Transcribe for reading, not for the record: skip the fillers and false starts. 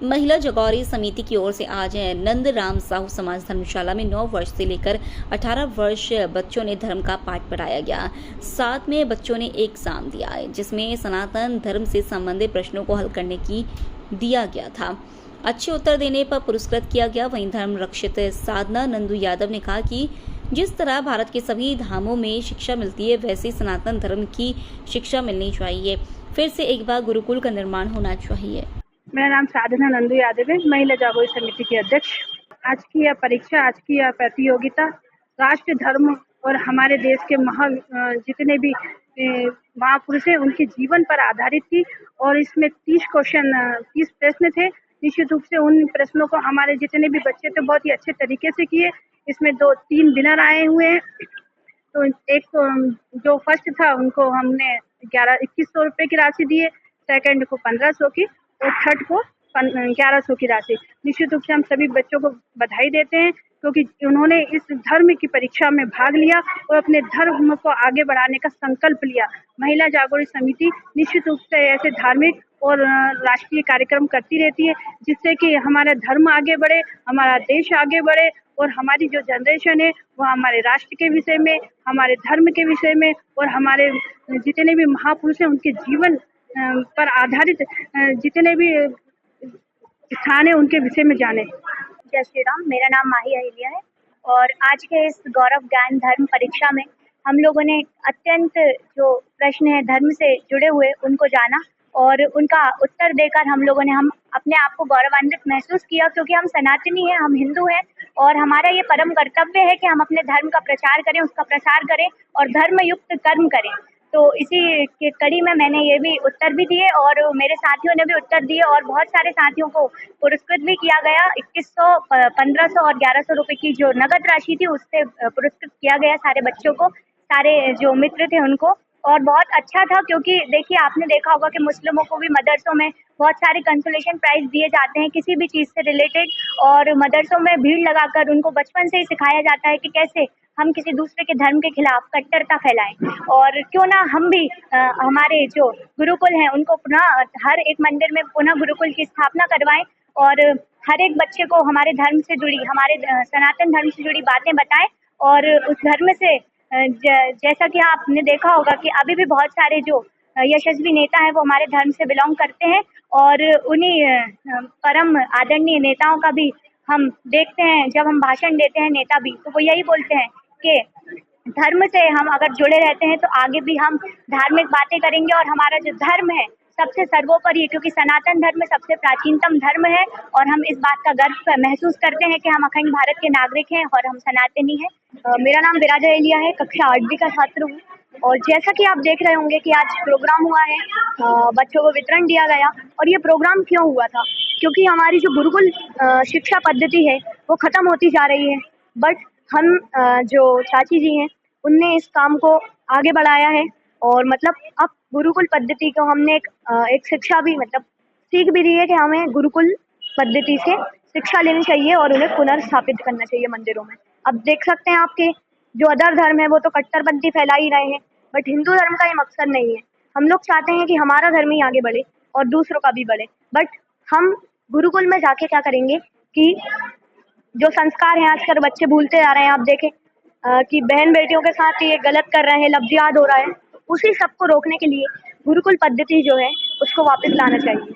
महिला जगौरी समिति की ओर से आज नंद राम साहू समाज धर्मशाला में 9 वर्ष से लेकर 18 वर्ष बच्चों ने धर्म का पाठ पढ़ाया गया। साथ में बच्चों ने एक एग्जाम दिया है जिसमें सनातन धर्म से संबंधित प्रश्नों को हल करने की दिया गया था। अच्छे उत्तर देने पर पुरस्कृत किया गया। वहीं धर्म रक्षित साधना नंदू यादव ने कहा कि जिस तरह भारत के सभी धामों में शिक्षा मिलती है वैसे सनातन धर्म की शिक्षा मिलनी चाहिए। फिर से एक बार गुरुकुल का निर्माण होना चाहिए। मेरा नाम साधना नंदू यादव है, महिला जागरूक समिति की अध्यक्ष। आज की यह परीक्षा, आज की यह प्रतियोगिता राष्ट्र धर्म और हमारे देश के जितने भी महापुरुष हैं उनके जीवन पर आधारित थी और इसमें 30 प्रश्न थे। निश्चित रूप से उन प्रश्नों को हमारे जितने भी बच्चे थे बहुत ही अच्छे तरीके से किए। इसमें 2-3 विनर आए हुए हैं। तो एक जो फर्स्ट था उनको हमने 2100 रुपये की राशि दी है, सेकंड को 1500 की और थर्ड को 1100 की राशि। निश्चित रूप से हम सभी बच्चों को बधाई देते हैं क्योंकि उन्होंने इस धर्म की परीक्षा में भाग लिया और अपने धर्म को आगे बढ़ाने का संकल्प लिया। महिला जागरूक समिति निश्चित रूप से ऐसे धार्मिक और राष्ट्रीय कार्यक्रम करती रहती है जिससे कि हमारा धर्म आगे बढ़े, हमारा देश आगे बढ़े और हमारी जो जनरेशन है वो हमारे राष्ट्र के विषय में, हमारे धर्म के विषय में और हमारे जितने भी महापुरुष हैं उनके जीवन पर आधारित जितने भी स्थान है उनके विषय में जाने। जय श्री राम। मेरा नाम माही अहिल्या है और आज के इस गौरव ज्ञान धर्म परीक्षा में हम लोगों ने अत्यंत जो प्रश्न है धर्म से जुड़े हुए उनको जाना और उनका उत्तर देकर हम अपने आप को गौरवान्वित महसूस किया क्योंकि हम सनातनी हैं, हम हिंदू हैं और हमारा ये परम कर्तव्य है कि हम अपने धर्म का प्रचार करें, उसका प्रसार करें और धर्म युक्त कर्म करें। तो इसी के कड़ी में मैंने ये भी उत्तर भी दिए और मेरे साथियों ने भी उत्तर दिए और बहुत सारे साथियों को पुरस्कृत भी किया गया। 2100, 1500 और 1100 रुपए की जो नगद राशि थी उससे पुरस्कृत किया गया सारे बच्चों को, सारे जो मित्र थे उनको। और बहुत अच्छा था क्योंकि देखिए आपने देखा होगा कि मुस्लिमों को भी मदरसों में बहुत सारे कंसोलेशन प्राइज दिए जाते हैं किसी भी चीज़ से रिलेटेड और मदरसों में भीड़ लगाकर उनको बचपन से ही सिखाया जाता है कि कैसे हम किसी दूसरे के धर्म के खिलाफ कट्टरता फैलाएं और क्यों ना हम भी हमारे जो गुरुकुल हैं उनको पुनः हर एक मंदिर में पुनः गुरुकुल की स्थापना करवाएं और हर एक बच्चे को हमारे धर्म से जुड़ी, हमारे सनातन धर्म से जुड़ी बातें बताएं और उस धर्म से जैसा कि आपने देखा होगा कि अभी भी बहुत सारे जो यशस्वी नेता हैं वो हमारे धर्म से बिलोंग करते हैं और उन्हीं परम आदरणीय नेताओं का भी हम देखते हैं जब हम भाषण देते हैं नेता भी तो वो यही बोलते हैं कि धर्म से हम अगर जुड़े रहते हैं तो आगे भी हम धार्मिक बातें करेंगे और हमारा जो धर्म है सबसे सर्वोपरि है क्योंकि सनातन धर्म सबसे प्राचीनतम धर्म है और हम इस बात का गर्व महसूस करते हैं कि हम अखंड भारत के नागरिक हैं और हम सनातनी हैं। मेरा नाम विराजा एलिया है, कक्षा 8वीं का छात्र हूँ और जैसा कि आप देख रहे होंगे कि आज प्रोग्राम हुआ है, बच्चों को वितरण दिया गया। और ये प्रोग्राम क्यों हुआ था? क्योंकि हमारी जो गुरुकुल शिक्षा पद्धति है वो खत्म होती जा रही है, बट हम जो चाची जी हैं उनने इस काम को आगे बढ़ाया है और मतलब अब गुरुकुल पद्धति को हमने एक शिक्षा भी मतलब सीख भी दी है कि हमें गुरुकुल पद्धति से शिक्षा लेनी चाहिए और उन्हें पुनर्स्थापित करना चाहिए मंदिरों में। अब देख सकते हैं आपके जो अदर धर्म है वो तो कट्टरपंथी फैला ही रहे हैं, बट हिंदू धर्म का ये मकसद नहीं है। हम लोग चाहते हैं कि हमारा धर्म ही आगे बढ़े और दूसरों का भी बढ़े, बट हम गुरुकुल में जाके क्या करेंगे कि जो संस्कार हैं आजकल बच्चे भूलते जा रहे हैं। आप देखें कि बहन बेटियों के साथ ये गलत कर रहे हैं, लफ्ज़ियात हो रहा है, उसी सब को रोकने के लिए गुरुकुल पद्धति जो है उसको वापस लाना चाहिए।